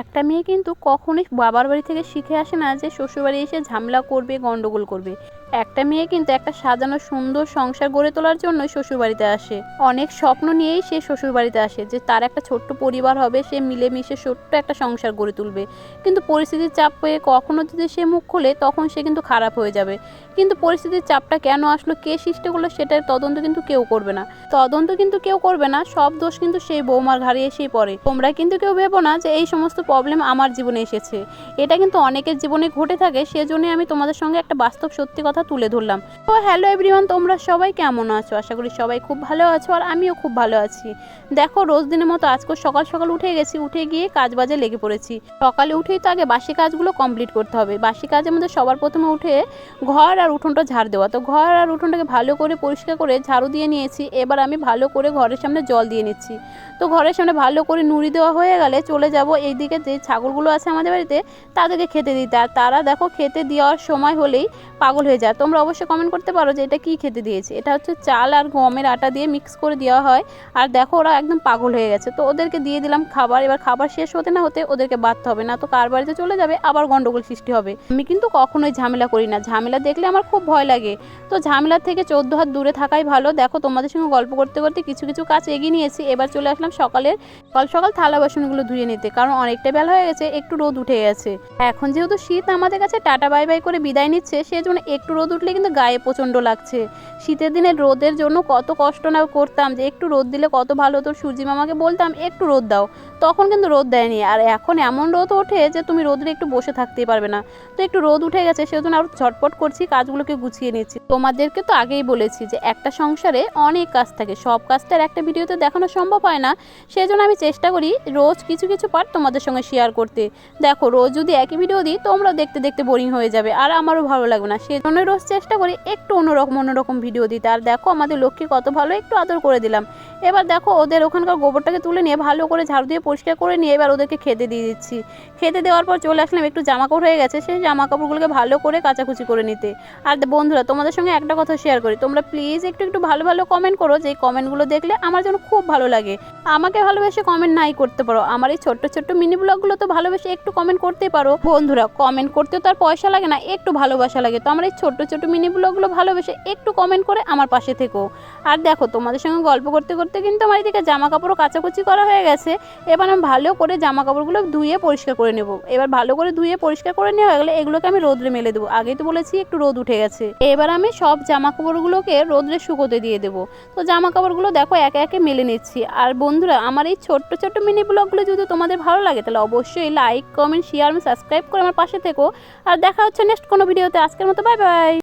একটা মেয়ে কিন্তু কখনোই বাবার বাড়ি থেকে শিখে আসে না যে শ্বশুরবাড়ি এসে ঝামেলা করবে, গন্ডগোল করবে। একটা মেয়ে কিন্তু একটা সাজানো সুন্দর সংসার গড়ে তোলার জন্যই শ্বশুরবাড়িতে আসে। অনেক স্বপ্ন নিয়েই সে শ্বশুরবাড়িতে আসে যে তার একটা ছোট্ট পরিবার হবে, সে মিলেমিশে ছোট্ট একটা সংসার গড়ে তুলবে। কিন্তু পরিস্থিতির চাপ পেয়ে কখনো যদি সে মুখ খোলে তখন সে কিন্তু খারাপ হয়ে যাবে। কিন্তু পরিস্থিতির চাপটা কেন আসলো, কে সৃষ্টি করলো, সেটার তদন্ত কিন্তু কেউ করবে না। সব দোষ কিন্তু সেই বৌমার ঘাড়ে এসেই পড়ে। তোমরা কিন্তু কেউ ভেবো না যে এই সমস্ত প্রবলেম আমার জীবনে এসেছে। এটা কিন্তু অনেকের জীবনে ঘটে থাকে, সেজন্য আমি তোমাদের সঙ্গে একটা বাস্তব সত্যি কথা তুলে ধরলাম। তো হ্যালো এভরিওয়ান, তোমরা সবাই কেমন আছো? আশা করি সবাই খুব ভালো আছো, আর আমিও খুব ভালো আছি। দেখো, রোজ দিনের মতো আজকে সকাল সকাল উঠে গেছি, উঠে গিয়ে কাজ বাজে লেগে পড়েছি। সকালে উঠেই তো আগে বাসি কাজগুলো কমপ্লিট করতে হবে। বাসি কাজের মধ্যে সবার প্রথমে উঠে ঘর আর উঠোনটা ঝাড় দেওয়া। তো ঘর আর উঠোনটাকে ভালো করে পরিষ্কার করে ঝাড়ু দিয়ে নিয়েছি। এবার আমি ভালো করে ঘরের সামনে জল দিয়ে নিচ্ছি। তো ঘরের সামনে ভালো করে নুড়ি দেওয়া হয়ে গেলে চলে যাব এইদিকে যে ছাগলগুলো আছে আমাদের বাড়িতে, তাদেরকে খেতে দিতে। আর তারা দেখো খেতে দেওয়ার সময় হলেই পাগল হয়ে যায়। তোমরা অবশ্যই কমেন্ট করতে পারো যে এটা কী খেতে দিয়েছে। এটা হচ্ছে চাল আর গমের আটা দিয়ে মিক্স করে দেওয়া হয়। আর দেখো ওরা একদম পাগল হয়ে গেছে। তো ওদেরকে দিয়ে দিলাম খাবার। এবার খাবার শেষ হতে না হতে ওদেরকে বাঁধতে হবে, না তো কার বাড়িতে চলে যাবে আবার গন্ডগোল সৃষ্টি হবে। আমি কিন্তু কখনোই ঝামেলা করি না, ঝামেলা দেখলে আমার খুব ভয় লাগে। তো ঝামেলার থেকে 14 হাত দূরে থাকাই ভালো। দেখো, তোমাদের সঙ্গে গল্প করতে করতে কিছু কিছু কাজ এগিয়ে নিয়েছি। এবার চলে আসলাম সকাল সকাল থালা বাসনগুলো ধুয়ে নিতে, কারণ অনেকটা বেলা হয়ে গেছে, একটু রোদ উঠে গেছে। এখন যেহেতু শীত আমাদের কাছে টাটা বাই বাই করে বিদায় নিচ্ছে, সেজন্য একটু রোদ উঠলে কিন্তু গায়ে প্রচণ্ড লাগছে। শীতের দিনে রোদের জন্য কত কষ্ট না করতাম, যে একটু রোদ দিলে কত ভালো হতো। সূর্যি মামাকে বলতাম একটু রোদ দাও, তখন কিন্তু রোদ দেয়নি। আর এখন এমন রোদ ওঠে যে তুমি রোদে একটু বসে থাকতেই পারবে না। তো একটু রোদ উঠে গেছে, সেজন্য আরও ঝটপট করছি, কাজগুলোকে গুছিয়ে নিচ্ছি। তোমাদেরকে তো আগেই বলেছি যে একটা সংসারে অনেক কাজ থাকে, সব কাজটা একটা ভিডিওতে দেখানো সম্ভব হয় না। সেজন্য আমি চেষ্টা করি রোজ কিছু কিছু পার্ট তোমাদের সঙ্গে শেয়ার করতে। দেখো, রোজ যদি একই ভিডিও দিই তোমরা দেখতে দেখতে বোরিং হয়ে যাবে, আর আমারও ভালো লাগবে না। সেজন্য রোজ চেষ্টা করি একটু অন্যরকম ভিডিও দিতে। আর দেখো, আমাদের লক্ষ্মী কত ভালো, একটু আদর করে দিলাম। এবার দেখো, ওদের ওখানকার গোবরটাকে তুলে নিয়ে ভালো করে ঝাড়ু দিয়ে পরিষ্কার করে নিয়ে এবার ওদেরকে খেতে দিয়ে দিচ্ছি। খেতে দেওয়ার পর চলে আসলাম, একটু জামাকাপড় হয়ে গেছে, সেই জামাকাপড়গুলোকে ভালো করে কাচাকুচি করে নিতে। আর বন্ধুরা, তোমাদের সঙ্গে একটা কথা শেয়ার করি, তোমরা প্লিজ একটু একটু ভালো ভালো কমেন্ট করো, যে কমেন্টগুলো দেখলে আমার যেন খুব ভালো লাগে। আমাকে ভালোবেসে কমেন্ট নাই করতে পারো, আমার এই ছোট্ট ছোট্ট মিনি ব্লগগুলো তো ভালোবেসে একটু কমেন্ট করতেই পারো। বন্ধুরা, কমেন্ট করতেও তো আর পয়সা লাগে না, একটু ভালোবাসা লাগে। তো আমার এই ছোট্ট ছোট্ট মিনি ব্লগগুলো ভালোবেসে একটু কমেন্ট করে আমার পাশে থেকো। আর দেখো, তোমাদের সঙ্গে গল্প করতে করতে কিন্তু আমার এদিকে জামা কাপড়ও কাচাকুচি করা হয়ে গেছে। এবার আমি ভালো করে জামা কাপড়গুলো ধুয়ে পরিষ্কার করে নেব। এবার ভালো করে ধুয়ে পরিষ্কার করে নেওয়া হয়ে গেলে এগুলোকে আমি রোদ্রে মেলে দেবো। আগেই তো বলেছি একটু রোদ উঠে গেছে। এবার আমি সব জামা কাপড়গুলোকে রোদ্রে শুকোতে দিয়ে দেবো। তো জামা কাপড়গুলো দেখো একে একে মেলে নিচ্ছি। আর বন্ধুরা, আমার এই ছোট্ট ছোট্ট মিনি ব্লগগুলো যদি তোমাদের ভালো লাগে তাহলে অবশ্যই লাইক, কমেন্ট, শেয়ার এবং সাবস্ক্রাইব করে আমার পাশে থেকো। আর দেখা হচ্ছে নেক্সট কোনো ভিডিওতে। আজকের মতো বাই বাই।